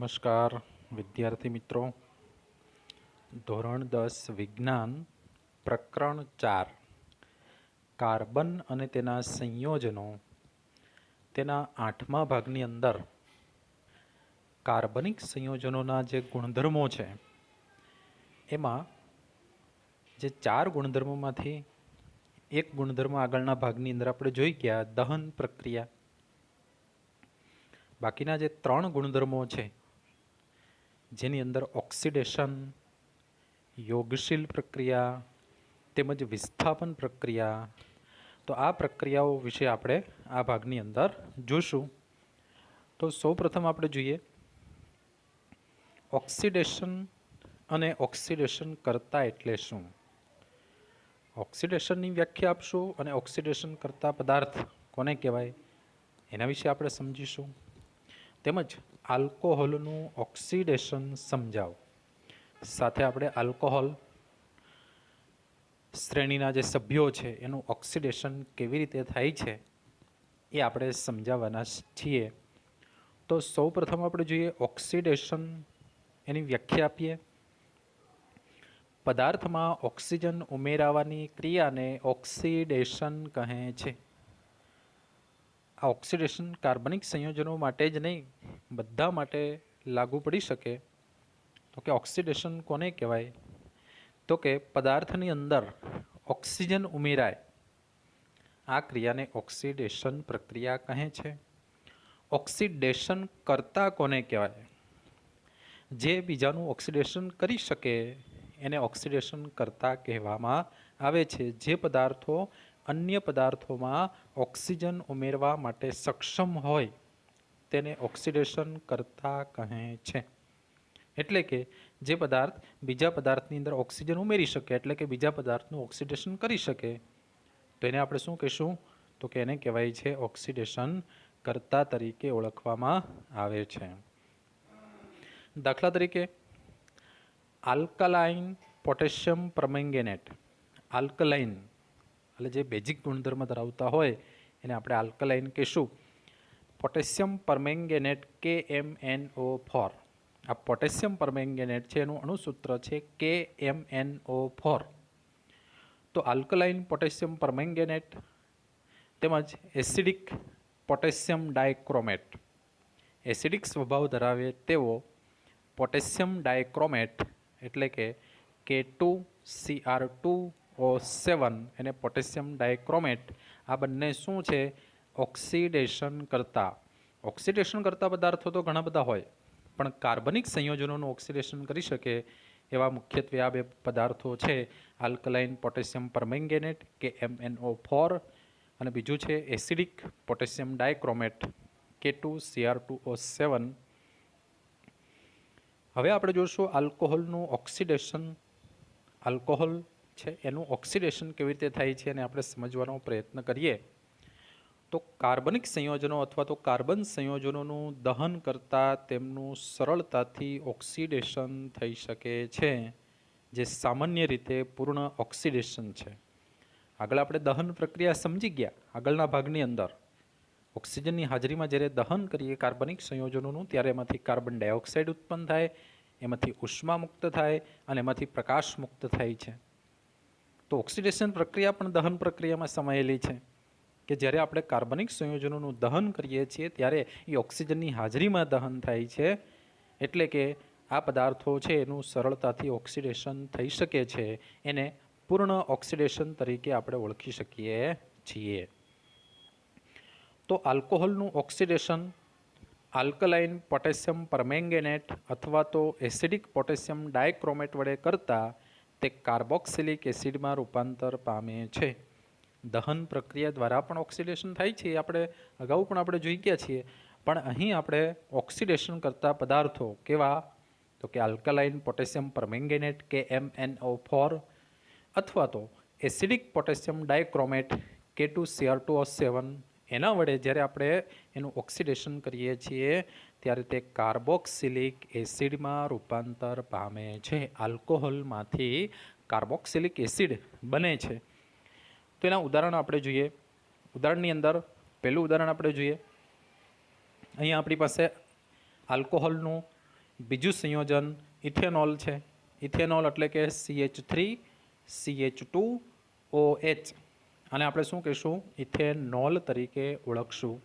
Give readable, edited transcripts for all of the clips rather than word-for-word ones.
નમસ્કાર વિદ્યાર્થી મિત્રો, ધોરણ 10 વિજ્ઞાન પ્રકરણ 4 કાર્બન અને તેના સંયોજનો તેના 8મા ભાગની અંદર કાર્બનિક સંયોજનોના જે ગુણધર્મો છે એમાં જે 4 ગુણધર્મોમાંથી એક ગુણધર્મ આગળના ભાગની અંદર આપણે જોઈ ગયા, દહન પ્રક્રિયા. બાકીના જે 3 ગુણધર્મો છે જેની અંદર ઓક્સિડેશન, યોગશીલ પ્રક્રિયા તેમજ વિસ્થાપન પ્રક્રિયા, તો આ પ્રક્રિયાઓ વિશે આપણે આ ભાગની અંદર જોશું. તો સૌપ્રથમ આપણે જોઈએ ઓક્સિડેશન અને ઓક્સિડેશન કરતા એટલે શું. ઓક્સિડેશનની વ્યાખ્યા આપશું અને ઓક્સિડેશન કરતા પદાર્થ કોને કહેવાય એના વિશે આપણે સમજીશું. તેમજ આલ્કોહોલનું ઓક્સિડેશન સમજાવો. સાથે આપણે આલ્કોહોલ શ્રેણીના જે સભ્યો છે એનું ઓક્સિડેશન કેવી રીતે થાય છે એ આપણે સમજાવવાના છીએ. તો સૌપ્રથમ આપણે જોઈએ ઓક્સિડેશન, એની વ્યાખ્યા આપીએ. પદાર્થમાં ઓક્સિજન ઉમેરાવાની ક્રિયાને ઓક્સિડેશન કહે છે. આ ઓક્સિડેશન કાર્બનિક સંયોજનો માટે જ નહીં, બધા માટે લાગુ પડી શકે. તો કે ઓક્સિડેશન કોને કહેવાય? તો કે પદાર્થની અંદર ઓક્સિજન ઉમેરાય, આ ક્રિયાને ઓક્સિડેશન પ્રક્રિયા કહે છે. ઓક્સિડેશન કરતા કોને કહેવાય? જે બીજાનું ઓક્સિડેશન કરી શકે એને ઓક્સિડેશન કરતા કહેવામાં આવે છે. જે પદાર્થો અન્ય પદાર્થોમાં ઓક્સિજન ઉમેરવા માટે સક્ષમ હોય તેને ઓક્સિડેશન કરતા કહે છે. એટલે કે જે પદાર્થ બીજા પદાર્થની અંદર ઓક્સિજન ઉમેરી શકે, એટલે કે બીજા પદાર્થનું ઓક્સિડેશન કરી શકે, તો એને આપણે શું કહીશું? તો કે એને કહેવાય છે ઓક્સિડેશન કરતા તરીકે ઓળખવામાં આવે છે. દાખલા તરીકે આલ્કલાઇન પોટેશિયમ પરમેંગેનેટ. આલ્કલાઇન એટલે જે બેઝિક ગુણધર્મ ધરાવતા હોય એને આપણે આલ્કલાઇન કહીશું. Potassium permanganate KMnO4. આ પોટેશિયમ પરમેંગેનેટ છે એનું અણુસૂત્ર છે KMnO4. તો આલ્કલાઇન પોટેશિયમ પરમેંગેનેટ તેમજ એસિડિક પોટેશિયમ ડાયક્રોમેટ. એસિડિક સ્વભાવ ધરાવે તેવો પોટેશિયમ ડાયક્રોમેટ એટલે કે K2Cr2O7 એને પોટેશિયમ ડાયક્રોમેટ, આ બંને શું છે? ઓક્સિડેશન કરતા. ઓક્સિડેશન કરતા પદાર્થો તો ઘણા બધા હોય, પણ કાર્બનિક સંયોજનોનું ઓક્સિડેશન કરી શકે એવા મુખ્યત્વે આ બે પદાર્થો છે, આલ્કલાઇન પોટેશિયમ પરમેંગેનેટ KMnO4 અને બીજું છે એસિડિક પોટેશિયમ ડાયક્રોમેટ K2Cr2O7. હવે આપણે જોઈશું આલ્કોહોલનું ઓક્સિડેશન. આલ્કોહોલ છે એનું ઓક્સિડેશન કેવી રીતે થાય છે અને આપણે સમજવાનો પ્રયત્ન કરીએ. તો કાર્બનિક સંયોજનો અથવા તો કાર્બન સંયોજનોનું દહન કરતાં તેમનું સરળતાથી ઓક્સિડેશન થઈ શકે છે, જે સામાન્ય રીતે પૂર્ણ ઓક્સિડેશન છે. આગળ આપણે દહન પ્રક્રિયા સમજી ગયા. આગળના ભાગની અંદર ઓક્સિજનની હાજરીમાં જ્યારે દહન કરીએ કાર્બનિક સંયોજનોનું ત્યારે એમાંથી કાર્બન ડાયોક્સાઇડ ઉત્પન્ન થાય, એમાંથી ઉષ્મા મુક્ત થાય અને એમાંથી પ્રકાશ મુક્ત થાય છે. તો ઓક્સિડેશન પ્રક્રિયા પણ દહન પ્રક્રિયામાં સમાયેલી છે કે જ્યારે આપણે કાર્બનિક સંયોજનોનું દહન કરીએ છીએ ત્યારે એ ઓક્સિજનની હાજરીમાં દહન થાય છે, એટલે કે આ પદાર્થો છે એનું સરળતાથી ઓક્સિડેશન થઈ શકે છે. એને પૂર્ણ ઓક્સિડેશન તરીકે આપણે ઓળખી શકીએ છીએ. તો આલ્કોહોલનું ઓક્સિડેશન આલ્કલાઇન પોટેશિયમ પરમેંગેનેટ અથવા તો એસિડિક પોટેશિયમ ડાયક્રોમેટ વડે કરતાં તે કાર્બોક્સિલિક એસિડમાં રૂપાંતર પામે છે. દહન પ્રક્રિયા દ્વારા પણ ઓક્સિડેશન થાય છે, આપણે અગાઉ પણ આપણે જોઈ ગયા છીએ. પણ અહીં આપણે ઓક્સિડેશન કરતા પદાર્થો કેવા? તો કે આલ્કલાઇન પોટેશિયમ પરમેંગેનેટ KMnO4 અથવા તો એસિડિક પોટેશિયમ ડાયક્રોમેટ K2Cr2O7, એના વડે જ્યારે આપણે એનું ઓક્સિડેશન કરીએ છીએ ત્યારે તે કાર્બોક્સિલિક એસિડમાં રૂપાંતર પામે છે. આલ્કોહોલમાંથી કાર્બોક્સિલિક એસિડ બને છે. તો એના ઉદાહરણ આપણે જોઈએ. ઉદાહરણની અંદર પહેલું ઉદાહરણ આપણે જોઈએ. અહીંયા આપણી પાસે આલ્કોહોલનું બીજું સંયોજન ઇથેનોલ છે. ઇથેનોલ એટલે કે CH3CH2OH, અને આપણે શું કહીશું? ઇથેનોલ તરીકે ઓળખશું.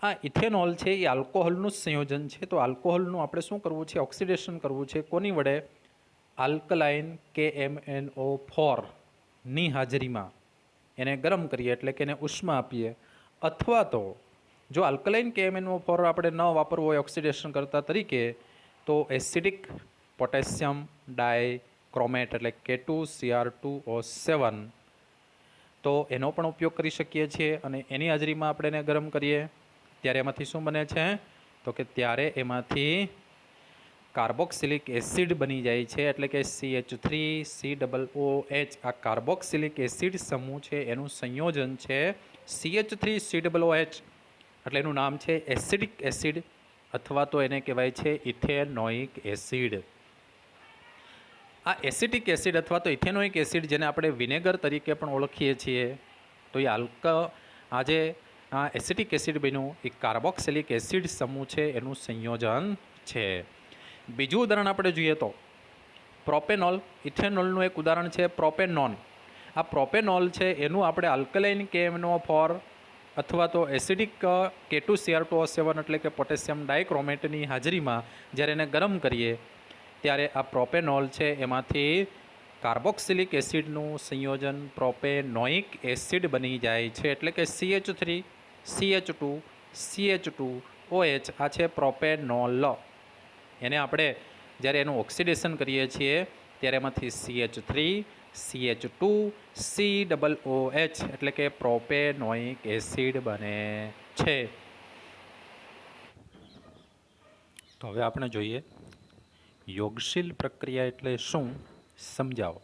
આ ઇથેનોલ છે એ આલ્કોહોલનું જ સંયોજન છે. તો આલ્કોહોલનું આપણે શું કરવું છે? ઓક્સિડેશન કરવું છે. કોની વડે? આલ્કલાઇન KMNO4 ની હાજરીમાં એને ગરમ કરીએ, એટલે કે એને ઉષ્મા આપીએ. અથવા તો જો આલ્કલાઇન KMNO4 આપણે ન વાપરવું હોય ઓક્સિડેશન કરતા તરીકે, તો એસિડિક પોટેશિયમ ડાયક્રોમેટ એટલે K2Cr2O7, તો એનો પણ ઉપયોગ કરી શકીએ છીએ. અને એની હાજરીમાં આપણે એને ગરમ કરીએ ત્યારે એમાંથી શું બને છે? તો કે ત્યારે એમાંથી કાર્બોક્સિલિક એસિડ બની જાય છે. એટલે કે CH3COOH આ કાર્બોક્સિલિક એસિડ સમૂહ છે એનું સંયોજન છે CH3COOH. એટલે એનું નામ છે એસિડિક એસિડ, અથવા તો એને કહેવાય છે ઇથેનોઇક એસિડ. આ એસિટિક એસિડ અથવા તો ઇથેનોઇક એસિડ, જેને આપણે વિનેગર તરીકે પણ ઓળખીએ છીએ, તો એ આજે આ એસિટિક એસિડ બન્યું એ કાર્બોક્સિલિક એસિડ સમૂહ છે એનું સંયોજન છે. બીજું ઉદાહરણ આપણે જોઈએ તો પ્રોપેનોલ. ઇથેનોલનું એક ઉદાહરણ છે પ્રોપેનોન. આ પ્રોપેનોલ છે એનું આપણે આલ્કલાઇન KMNO4 અથવા તો એસિડિક K2Cr2O7 એટલે કે પોટેશિયમ ડાયક્રોમેટની હાજરીમાં જ્યારે એને ગરમ કરીએ ત્યારે આ પ્રોપેનોલ છે એમાંથી કાર્બોક્સિલિક એસિડનું સંયોજન પ્રોપેનોઇક એસિડ બની જાય છે. એટલે કે CH3CH2CH2OH આ છે પ્રોપેનોલ. એને આપણે જ્યારે એનું ઓક્સિડેશન કરીએ છીએ ત્યારે એમાંથી CH3CH2COOH એટલે કે પ્રોપેનોઇક એસિડ બને છે. તો હવે આપણે જોઈએ યોગશીલ પ્રક્રિયા એટલે શું, સમજાવો.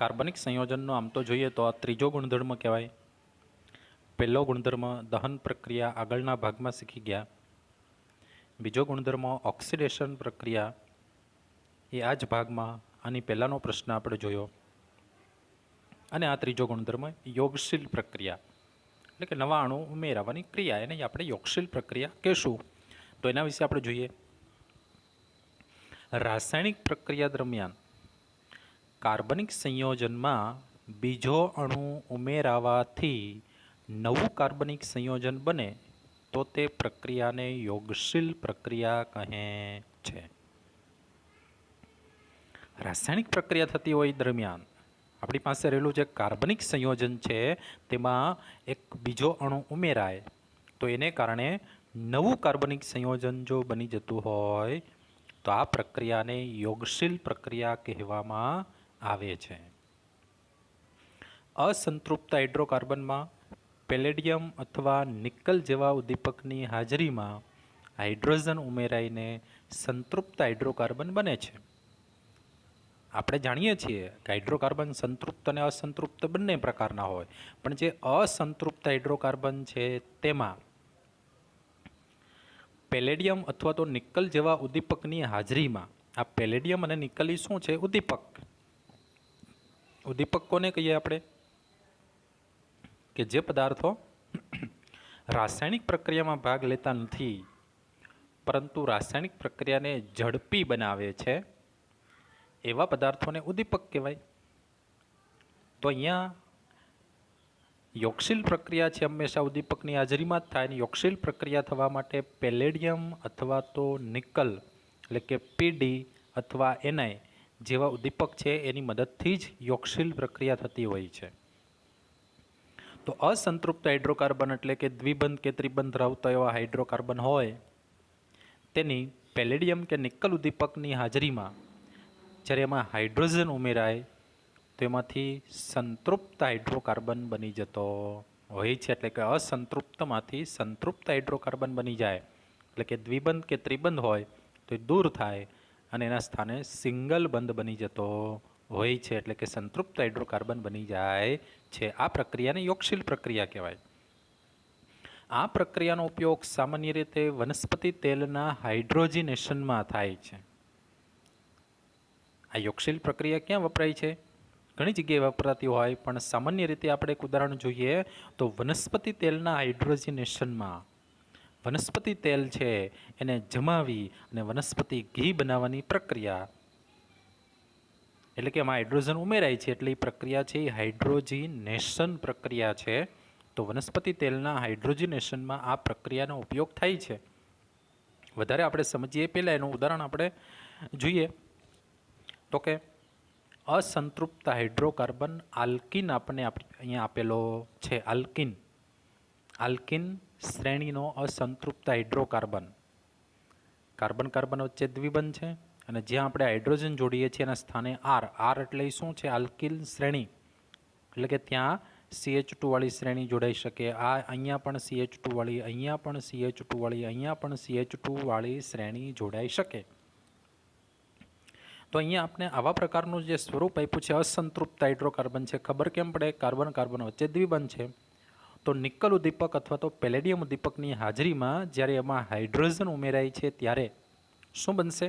કાર્બનિક સંયોજનનો આમ તો જોઈએ તો આ ત્રીજો ગુણધર્મ કહેવાય. પહેલો ગુણધર્મ દહન પ્રક્રિયા આગળના ભાગમાં શીખી ગયા. બીજો ગુણધર્મ ઓક્સિડેશન પ્રક્રિયા એ આ જ ભાગમાં આની પહેલાંનો પ્રશ્ન આપણે જોયો. અને આ ત્રીજો ગુણધર્મ યોગશીલ પ્રક્રિયા એટલે કે નવા અણુ ઉમેરાવાની ક્રિયા, એને આપણે યોગશીલ પ્રક્રિયા કહેશું. તો એના વિશે આપણે જોઈએ. રાસાયણિક પ્રક્રિયા દરમિયાન કાર્બનિક સંયોજનમાં બીજો અણુ ઉમેરાવાથી નવું કાર્બનિક સંયોજન બને તો તે પ્રક્રિયાને યોગશીલ પ્રક્રિયા કહે છે. રાસાયણિક પ્રક્રિયા થતી હોય દરમિયાન આપણી પાસે રહેલું જે કાર્બનિક સંયોજન છે તેમાં એક બીજો અણુ ઉમેરાય તો એને કારણે નવું કાર્બનિક સંયોજન જો બની જતું હોય તો આ પ્રક્રિયાને યોગશીલ પ્રક્રિયા કહેવામાં આવે છે. અસંતૃપ્ત હાઇડ્રોકાર્બનમાં પેલેડિયમ અથવા નિકલ જેવા ઉદ્દીપકની હાજરીમાં હાઇડ્રોજન ઉમેરાઈને સંતૃપ્ત હાઇડ્રોકાર્બન બને છે. આપણે જાણીએ છીએ કે હાઇડ્રોકાર્બન સંતૃપ્ત અને અસંતૃપ્ત બંને પ્રકારના હોય, પણ જે અસંતૃપ્ત હાઇડ્રોકાર્બન છે તેમાં પેલેડિયમ અથવા તો નિકલ જેવા ઉદ્દીપકની હાજરીમાં, આ પેલેડિયમ અને નિકલ એ શું છે? ઉદ્દીપક. ઉદ્દીપક કોને કહીએ આપણે? કે જે પદાર્થો રાસાયણિક પ્રક્રિયામાં ભાગ લેતા નથી પરંતુ રાસાયણિક પ્રક્રિયાને ઝડપી બનાવે છે એવા પદાર્થોને ઉદ્દીપક કહેવાય. તો અહીંયા યોગશીલ પ્રક્રિયા છે હંમેશા ઉદ્દીપકની હાજરીમાં જ થાય. અને યોગશીલ પ્રક્રિયા થવા માટે પેલેડિયમ અથવા તો નિકલ એટલે કે PD અથવા Na જેવા ઉદ્દીપક છે એની મદદથી જ યોગશીલ પ્રક્રિયા થતી હોય છે. તો અસંતૃપ્ત હાઇડ્રોકાર્બન એટલે કે દ્વિબંધ કે ત્રિબંધ ધરાવતા એવા હાઇડ્રોકાર્બન હોય તેની પેલેડિયમ કે નિકલ ઉદ્દીપકની હાજરીમાં જ્યારે એમાં હાઇડ્રોજન ઉમેરાય તો એમાંથી સંતૃપ્ત હાઇડ્રોકાર્બન બની જતો હોય છે. એટલે કે અસંતૃપ્તમાંથી સંતૃપ્ત હાઇડ્રોકાર્બન બની જાય એટલે કે દ્વિબંધ કે ત્રિબંધ હોય તો એ દૂર થાય અને એના સ્થાને સિંગલ બંધ બની જતો હોય છે. એટલે કે સંતૃપ્ત હાઇડ્રોકાર્બન બની જાય છે. આ પ્રક્રિયાને યોગશીલ પ્રક્રિયા કહેવાય. આ પ્રક્રિયાનો ઉપયોગ સામાન્ય રીતે વનસ્પતિ તેલના હાઇડ્રોજનેશનમાં થાય છે. આ યોગશીલ પ્રક્રિયા ક્યાં વપરાય છે? ઘણી જગ્યાએ વપરાતી હોય, પણ સામાન્ય રીતે આપણે એક ઉદાહરણ જોઈએ તો વનસ્પતિ તેલના હાઇડ્રોજનેશનમાં વનસ્પતિ તેલ છે એને જમાવી અને વનસ્પતિ ઘી બનાવવાની પ્રક્રિયા, એટલે કે એમાં હાઇડ્રોજન ઉમેરાય છે એટલે એ પ્રક્રિયા છે એ હાઇડ્રોજીનેશન પ્રક્રિયા છે. તો વનસ્પતિ તેલના હાઇડ્રોજીનેશનમાં આ પ્રક્રિયાનો ઉપયોગ થાય છે. વધારે આપણે સમજીએ પહેલાં એનું ઉદાહરણ આપણે જોઈએ તો કે અસંતૃપ્ત હાઇડ્રોકાર્બન આલ્કિન આપણને અહીંયા આપેલો છે. આલ્કિન શ્રેણીનો અસંતૃપ્ત હાઇડ્રોકાર્બન, કાર્બન કાર્બન વચ્ચે દ્વિબંધ છે અને જ્યાં આપણે હાઇડ્રોજન જોડીએ છીએ એના સ્થાને આર એટલે શું છે? આલ્કિલ શ્રેણી, એટલે કે ત્યાં CH2 વાળી શ્રેણી જોડાઈ શકે. આ અહીંયા પણ CH2 વાળી, અહીંયા પણ CH2 વાળી, અહીંયા પણ CH2 વાળી શ્રેણી જોડાઈ શકે. તો અહીંયા આપણે આવા પ્રકારનું જે સ્વરૂપ આપ્યું છે અસંતૃપ્ત હાઇડ્રોકાર્બન છે. ખબર કેમ પડે? કાર્બન કાર્બન વચ્ચે દ્વિબંધ છે. તો નિકલ ઉદ્દીપક અથવા તો પેલેડિયમ ઉદ્દીપકની હાજરીમાં જ્યારે એમાં હાઇડ્રોજન ઉમેરાય છે ત્યારે શું બનશે?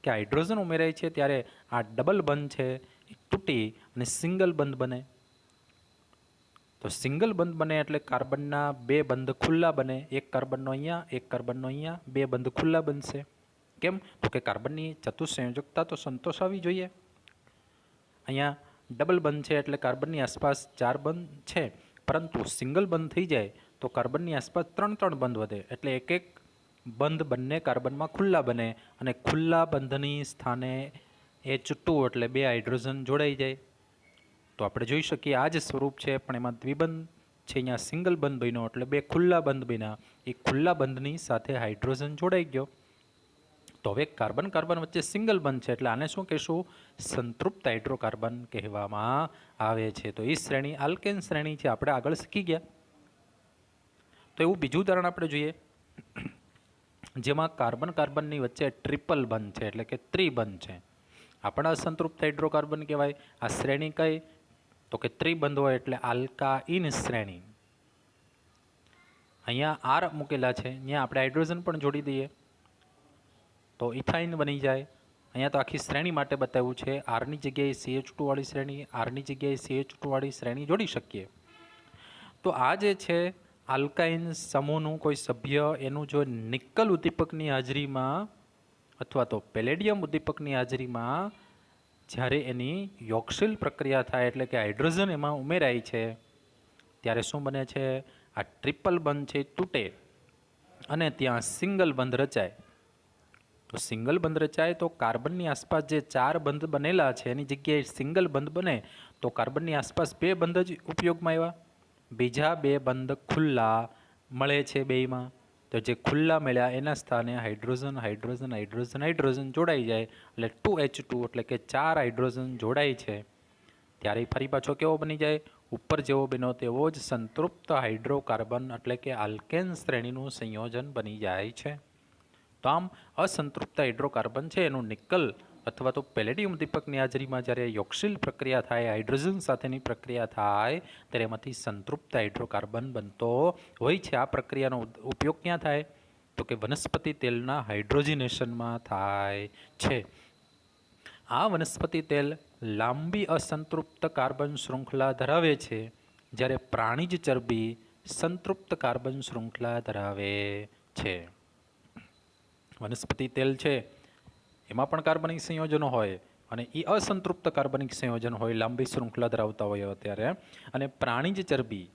કે હાઇડ્રોજન ઉમેરાય છે ત્યારે આ ડબલ બંધ છે એ તૂટી અને સિંગલ બંધ બને. તો સિંગલ બંધ બને એટલે કાર્બનના બે બંધ ખુલ્લા બને. એક કાર્બનનો અહીંયા, એક કાર્બનનો અહીંયા, બે બંધ ખુલ્લા બનશે. કેમ? તો કે કાર્બનની ચતુઃસંયોજકતા તો સંતોષાવી જોઈએ. અહીંયા ડબલ બંધ છે એટલે કાર્બનની આસપાસ 4 બંધ છે, પરંતુ સિંગલ બંધ થઈ જાય તો કાર્બનની આસપાસ 3 બંધ વધે એટલે એક બંધ બંને કાર્બનમાં ખુલ્લા બને અને ખુલ્લા બંધની સ્થાને H2 એટલે 2 હાઇડ્રોજન જોડાઈ જાય. તો આપણે જોઈ શકીએ આ જ સ્વરૂપ છે, પણ એમાં દ્વિબંધ છે, અહીંયા સિંગલ બંધ બન્યો એટલે 2 ખુલ્લા બંધ બન્યા. એ ખુલ્લા બંધની સાથે હાઇડ્રોજન જોડાઈ ગયો. તો હવે કાર્બન કાર્બન વચ્ચે સિંગલ બંધ છે એટલે આને શું કહેશું? સંતૃપ્ત હાઇડ્રોકાર્બન કહેવામાં આવે છે. તો એ શ્રેણી આલ્કેન શ્રેણી છે, આપણે આગળ શીખી ગયા. તો એવું બીજું ઉદાહરણ આપણે જોઈએ જેમાં કાર્બન કાર્બનની વચ્ચે ટ્રિપલ બંધ છે એટલે કે ત્રિબંધ છે. આપણા અસંતૃપ્ત હાઇડ્રોકાર્બન કહેવાય. આ શ્રેણી કઈ? તો કે ત્રિબંધ હોય એટલે આલ્કાઇન શ્રેણી. અહીંયા આર મૂકેલા છે, અહીંયા આપણે હાઇડ્રોજન પણ જોડી દઈએ તો ઇથાઇન બની જાય. અહીંયા તો આખી શ્રેણી માટે બતાવ્યું છે. આરની જગ્યાએ CH2 વાળી શ્રેણી, આરની જગ્યાએ CH2 વાળી શ્રેણી જોડી શકીએ. તો આ જે છે આલ્કાઇન સમૂહનું કોઈ સભ્ય એનું જો નિકલ ઉદ્દીપકની હાજરીમાં અથવા તો પેલેડિયમ ઉદ્દીપકની હાજરીમાં જ્યારે એની યોગશીલ પ્રક્રિયા થાય એટલે કે હાઇડ્રોજન એમાં ઉમેરાય છે ત્યારે શું બને છે? આ ટ્રિપલ બંધ છે તૂટે અને ત્યાં સિંગલ બંધ રચાય. તો સિંગલ બંધ રચાય તો કાર્બનની આસપાસ જે 4 બંધ બનેલા છે એની જગ્યાએ સિંગલ બંધ બને તો કાર્બનની આસપાસ 2 બંધ જ ઉપયોગમાં આવ્યા. બીજા 2 બંધ ખુલ્લા મળે છે બેયમાં. તો જે ખુલ્લા મળ્યા એના સ્થાને હાઇડ્રોજન હાઇડ્રોજન હાઇડ્રોજન હાઇડ્રોજન જોડાઈ જાય એટલે 2H2 એટલે કે 4 હાઇડ્રોજન જોડાય છે. ત્યારે ફરી પાછો કેવો બની જાય? ઉપર જેવો બન્યો તેવો જ સંતૃપ્ત હાઇડ્રોકાર્બન એટલે કે આલ્કેન શ્રેણીનું સંયોજન બની જાય છે. તો આમ અસંતૃપ્ત હાઇડ્રોકાર્બન છે એનું નિકલ અથવા તો પેલેડિયમ ઉદ્દીપકની હાજરીમાં જ્યારે યોગશીલ પ્રક્રિયા થાય, હાઇડ્રોજન સાથેની પ્રક્રિયા થાય ત્યારે એમાંથી સંતૃપ્ત હાઇડ્રોકાર્બન બનતો હોય છે. આ પ્રક્રિયાનો ઉપયોગ ક્યાં થાય? તો કે વનસ્પતિ તેલના હાઇડ્રોજીનેશનમાં થાય છે. આ વનસ્પતિ તેલ લાંબી અસંતૃપ્ત કાર્બન શૃંખલા ધરાવે છે, જ્યારે પ્રાણીજ ચરબી સંતૃપ્ત કાર્બન શૃંખલા ધરાવે છે. વનસ્પતિ તેલ છે એમાં પણ કાર્બનિક સંયોજનો હોય અને એ અસંતૃપ્ત કાર્બનિક સંયોજન હોય, લાંબી શૃંખલા ધરાવતા હોય અત્યારે. અને પ્રાણીજ ચરબી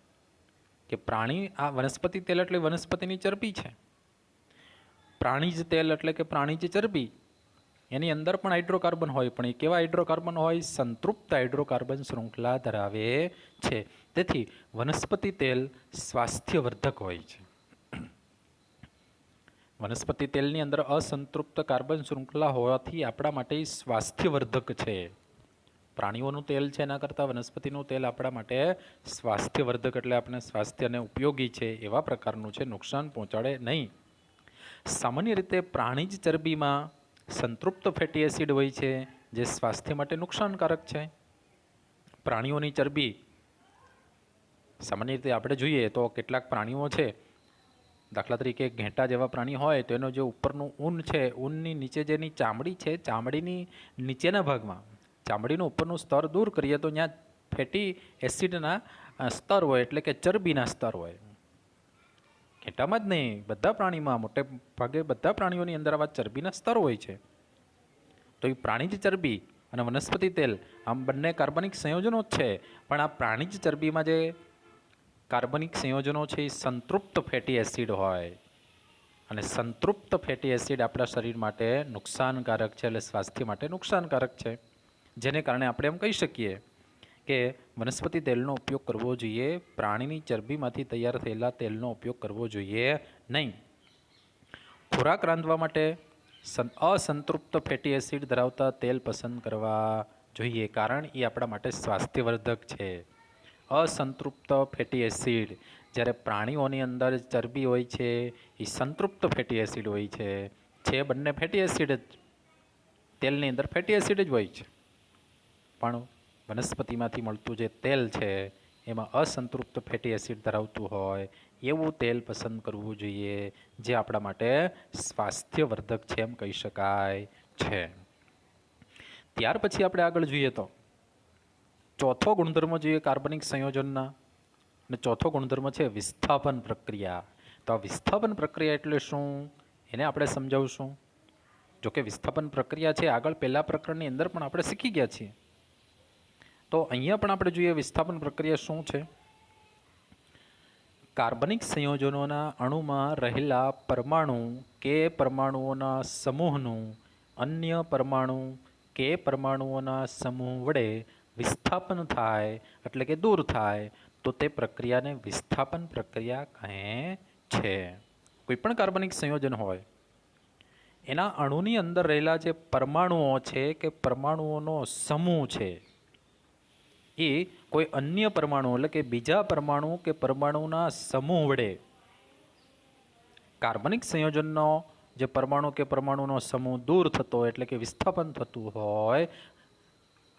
કે પ્રાણી, આ વનસ્પતિ તેલ એટલે વનસ્પતિની ચરબી છે. પ્રાણીજ તેલ એટલે કે પ્રાણીજ ચરબી, એની અંદર પણ હાઇડ્રોકાર્બન હોય, પણ એ કેવા હાઇડ્રોકાર્બન હોય? સંતૃપ્ત હાઇડ્રોકાર્બન શૃંખલા ધરાવે છે. તેથી વનસ્પતિ તેલ સ્વાસ્થ્યવર્ધક હોય છે. વનસ્પતિ તેલની અંદર અસંતૃપ્ત કાર્બન શૃંખલા હોવાથી આપણા માટે સ્વાસ્થ્યવર્ધક છે. પ્રાણીઓનું તેલ છે એના કરતાં વનસ્પતિનું તેલ આપણા માટે સ્વાસ્થ્યવર્ધક એટલે આપણે સ્વાસ્થ્યને ઉપયોગી છે એવા પ્રકારનું છે, નુકસાન પહોંચાડે નહીં. સામાન્ય રીતે પ્રાણીજ ચરબીમાં સંતૃપ્ત ફેટી એસિડ હોય છે જે સ્વાસ્થ્ય માટે નુકસાનકારક છે. પ્રાણીઓની ચરબી સામાન્ય રીતે આપણે જોઈએ તો કેટલાક પ્રાણીઓ છે, દાખલા તરીકે ઘેંટા જેવા પ્રાણી હોય તો એનો જે ઉપરનું ઊન છે, ઊનની નીચે જેની ચામડી છે, ચામડીની નીચેના ભાગમાં ચામડીનું ઉપરનું સ્તર દૂર કરીએ તો ત્યાં ફેટી એસિડના સ્તર હોય એટલે કે ચરબીના સ્તર હોય. ઘેટામાં જ નહીં, બધા પ્રાણીમાં, મોટે ભાગે બધા પ્રાણીઓની અંદર આવા ચરબીના સ્તર હોય છે. તો એ પ્રાણીજ ચરબી અને વનસ્પતિ તેલ આમ બંને કાર્બનિક સંયોજનો જ છે, પણ આ પ્રાણીજ ચરબીમાં જે કાર્બનિક સંયોજનો છે એ સંતૃપ્ત ફેટી એસિડ હોય, અને સંતૃપ્ત ફેટી એસિડ આપણા શરીર માટે નુકસાનકારક છે, એટલે સ્વાસ્થ્ય માટે નુકસાનકારક છે. જેને કારણે આપણે એમ કહી શકીએ કે વનસ્પતિ તેલનો ઉપયોગ કરવો જોઈએ, પ્રાણીની ચરબીમાંથી તૈયાર થયેલા તેલનો ઉપયોગ કરવો જોઈએ નહીં. ખોરાક રાંધવા માટે અસંતૃપ્ત ફેટી એસિડ ધરાવતા તેલ પસંદ કરવા જોઈએ, કારણ એ આપણા માટે સ્વાસ્થ્યવર્ધક છે. અસંતૃપ્ત ફેટી એસિડ, જ્યારે પ્રાણીઓની અંદર ચરબી હોય છે એ સંતૃપ્ત ફેટી એસિડ હોય છે બંને ફેટી એસિડ જ, તેલની અંદર ફેટી એસિડ જ હોય છે, પણ વનસ્પતિમાંથી મળતું જે તેલ છે એમાં અસંતૃપ્ત ફેટી એસિડ ધરાવતું હોય એવું તેલ પસંદ કરવું જોઈએ, જે આપણા માટે સ્વાસ્થ્યવર્ધક છે એમ કહી શકાય છે. ત્યાર પછી આપણે આગળ જોઈએ તો ચોથો ગુણધર્મ જોઈએ કાર્બનિક સંયોજનના, અને ચોથો ગુણધર્મ છે વિસ્થાપન પ્રક્રિયા. તો આ વિસ્થાપન પ્રક્રિયા એટલે શું એને આપણે સમજાવશું. જોકે વિસ્થાપન પ્રક્રિયા છે આગળ પહેલા પ્રકરણની અંદર પણ આપણે શીખી ગયા છીએ, તો અહીંયા પણ આપણે જોઈએ વિસ્થાપન પ્રક્રિયા શું છે. કાર્બનિક સંયોજનોના અણુમાં રહેલા પરમાણુ કે પરમાણુઓના સમૂહનું અન્ય પરમાણુ કે પરમાણુઓના સમૂહ વડે વિસ્થાપન થાય, એટલે કે દૂર થાય, તો તે પ્રક્રિયાને વિસ્થાપન પ્રક્રિયા કહે છે. કોઈ પણ કાર્બનિક સંયોજન હોય એના અણુની અંદર રહેલા જે પરમાણુઓ છે કે પરમાણુઓનો સમૂહ છે એ કોઈ અન્ય પરમાણુ એટલે કે બીજા પરમાણુ કે પરમાણુના સમૂહ વડે કાર્બનિક સંયોજનનો જે પરમાણુ કે પરમાણુનો સમૂહ દૂર થતો હોય એટલે કે વિસ્થાપન થતું હોય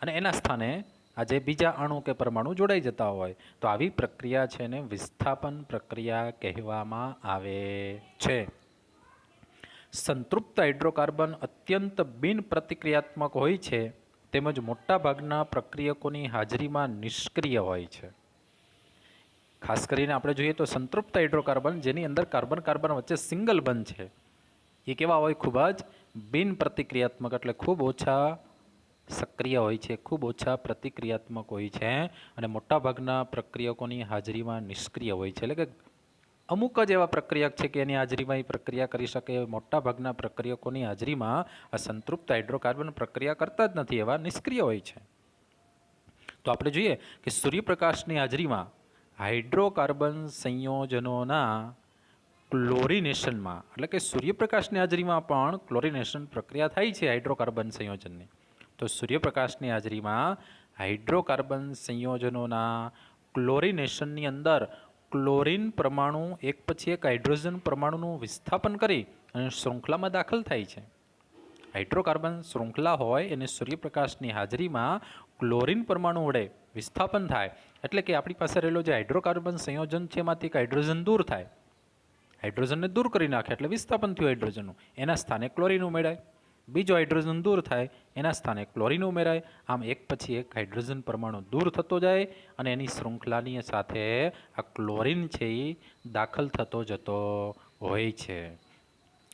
અને એના સ્થાને આજે બીજા અણુ કે પરમાણુ જોડાઈ જતા હોય, તો આવી પ્રક્રિયા છે ને વિસ્થાપન પ્રક્રિયા કહેવામાં આવે છે. સંતૃપ્ત હાઇડ્રોકાર્બન અત્યંત બિન પ્રતિક્રિયાત્મક હોય છે, તેમજ મોટાભાગના પ્રક્રિયકોની હાજરીમાં નિષ્ક્રિય હોય છે. ખાસ કરીને આપણે જોઈએ તો સંતૃપ્ત હાઇડ્રોકાર્બન જેની અંદર કાર્બન કાર્બન વચ્ચે સિંગલ બંધ છે એ કેવા હોય, ખૂબ જ બિન પ્રતિક્રિયાત્મક, એટલે ખૂબ ઓછા સક્રિય હોય છે, ખૂબ ઓછા પ્રતિક્રિયાત્મક હોય છે, અને મોટાભાગના પ્રક્રિયકોની હાજરીમાં નિષ્ક્રિય હોય છે. એટલે કે અમુક જ એવા પ્રક્રિયક છે કે એની હાજરીમાં એ પ્રક્રિયા કરી શકે, મોટાભાગના પ્રક્રિયકોની હાજરીમાં આ સંતૃપ્ત હાઇડ્રોકાર્બન પ્રક્રિયા કરતા જ નથી, એવા નિષ્ક્રિય હોય છે. તો આપણે જોઈએ કે સૂર્યપ્રકાશની હાજરીમાં હાઇડ્રોકાર્બન સંયોજનોના ક્લોરિનેશનમાં, એટલે કે સૂર્યપ્રકાશની હાજરીમાં પણ ક્લોરિનેશન પ્રક્રિયા થાય છે હાઇડ્રોકાર્બન સંયોજનની. તો સૂર્યપ્રકાશની હાજરીમાં હાઇડ્રોકાર્બન સંયોજનોના ક્લોરિનેશનની અંદર ક્લોરિન પરમાણુ એક પછી એક હાઇડ્રોજન પરમાણુનું વિસ્થાપન કરી અને શૃંખલામાં દાખલ થાય છે. હાઇડ્રોકાર્બન શૃંખલા હોય એને સૂર્યપ્રકાશની હાજરીમાં ક્લોરિન પરમાણુ વડે વિસ્થાપન થાય, એટલે કે આપણી પાસે રહેલો જે હાઇડ્રોકાર્બન સંયોજન છે એમાંથી એક હાઇડ્રોજન દૂર થાય, હાઇડ્રોજનને દૂર કરી નાખે એટલે વિસ્થાપન થયું હાઇડ્રોજનનું, એના સ્થાને ક્લોરિન ઉમેરાય. બીજો હાઇડ્રોજન દૂર થાય એના સ્થાને ક્લોરિન ઉમેરાય. આમ એક પછી એક હાઇડ્રોજન પરમાણુ દૂર થતો જાય અને એની શૃંખલાની સાથે આ ક્લોરિન છે એ દાખલ થતો જતો હોય છે.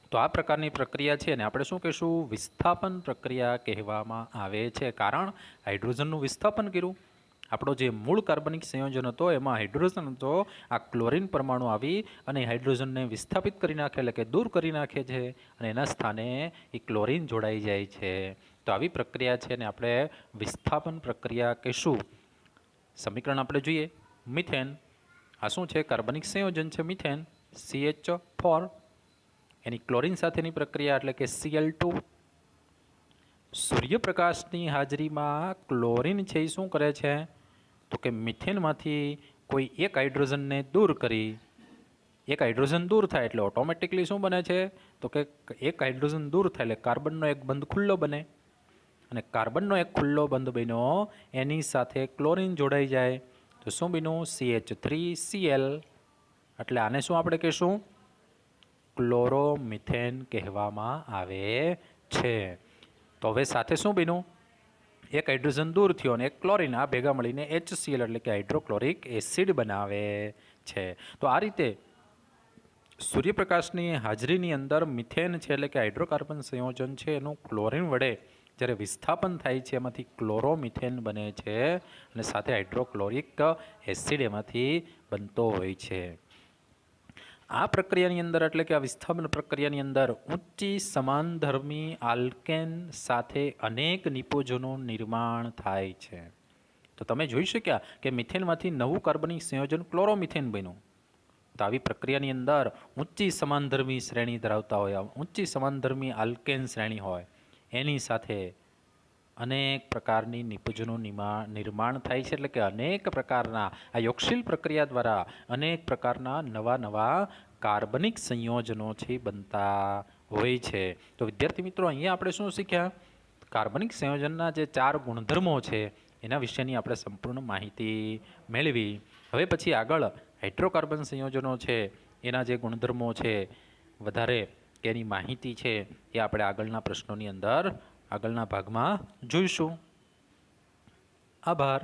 તો આ પ્રકારની પ્રક્રિયા છે ને આપણે શું કહીશું, વિસ્થાપન પ્રક્રિયા કહેવામાં આવે છે, કારણ હાઇડ્રોજનનું વિસ્થાપન કર્યું. આપણો જે મૂળ કાર્બનિક સંયોજન હતો એમાં હાઇડ્રોજન હતો, આ ક્લોરિન પરમાણુ આવી અને હાઇડ્રોજનને વિસ્થાપિત કરી નાખે, એટલે કે દૂર કરી નાખે છે, અને એના સ્થાને એ ક્લોરિન જોડાઈ જાય છે. તો આવી પ્રક્રિયા છે ને આપણે વિસ્થાપન પ્રક્રિયા કહીશું. સમીકરણ આપણે જોઈએ, મિથેન, આ શું છે, કાર્બનિક સંયોજન છે મિથેન, CH4, એની ક્લોરિન સાથેની પ્રક્રિયા એટલે કે Cl2. સૂર્યપ્રકાશની હાજરીમાં ક્લોરિન છે એ શું કરે છે, તો કે મિથેનમાંથી કોઈ એક હાઇડ્રોજનને દૂર કરી, એક હાઇડ્રોજન દૂર થાય એટલે ઓટોમેટિકલી શું બને છે, તો કે એક હાઇડ્રોજન દૂર થાય એટલે કાર્બનનો એક બંધ ખુલ્લો બને, અને કાર્બનનો એક ખુલ્લો બંધ બન્યો એની સાથે ક્લોરિન જોડાઈ જાય તો શું બન્યું, CH3Cl, એટલે આને શું આપણે કહીશું, ક્લોરોમિથેન કહેવામાં આવે છે. તો હવે સાથે શું બન્યું, એક હાઇડ્રોજન દૂર થયો અને એક ક્લોરિન, આ ભેગા મળીને HCl એટલે કે હાઇડ્રોક્લોરિક એસિડ બનાવે છે. તો આ રીતે સૂર્યપ્રકાશની હાજરીની અંદર મિથેન છે એટલે કે હાઇડ્રોકાર્બન સંયોજન છે એનું ક્લોરિન વડે જ્યારે વિસ્થાપન થાય છે એમાંથી ક્લોરોમિથેન બને છે અને સાથે હાઇડ્રોક્લોરિક એસિડ એમાંથી બનતો હોય છે. આ પ્રક્રિયાની અંદર એટલે કે આ વિસ્થાપન પ્રક્રિયાની અંદર ઊંચી સમાનધર્મી આલ્કેન સાથે અનેક નિપજોનું નિર્માણ થાય છે. તો તમે જોઈ શક્યા કે મિથેનમાંથી નવું કાર્બનિક સંયોજન ક્લોરોમિથેન બન્યું. તો આવી પ્રક્રિયાની અંદર ઊંચી સમાનધર્મી શ્રેણી ધરાવતા હોય, ઊંચી સમાનધર્મી આલ્કેન શ્રેણી હોય, એની સાથે અનેક પ્રકારની નિપજોનું નિર્માણ થાય છે. એટલે કે અનેક પ્રકારના આ યોગશીલ પ્રક્રિયા દ્વારા અનેક પ્રકારના નવા નવા કાર્બનિક સંયોજનો છે બનતા હોય છે. તો વિદ્યાર્થી મિત્રો, અહીંયા આપણે શું શીખ્યા? કાર્બનિક સંયોજનના જે 4 ગુણધર્મો છે એના વિશેની આપણે સંપૂર્ણ માહિતી મેળવી. હવે પછી આગળ હાઇડ્રોકાર્બન સંયોજનો છે એના જે ગુણધર્મો છે વધારે એની માહિતી છે એ આપણે આગળના પ્રશ્નોની અંદર આગળના ભાગમાં જોઈશું. આભાર.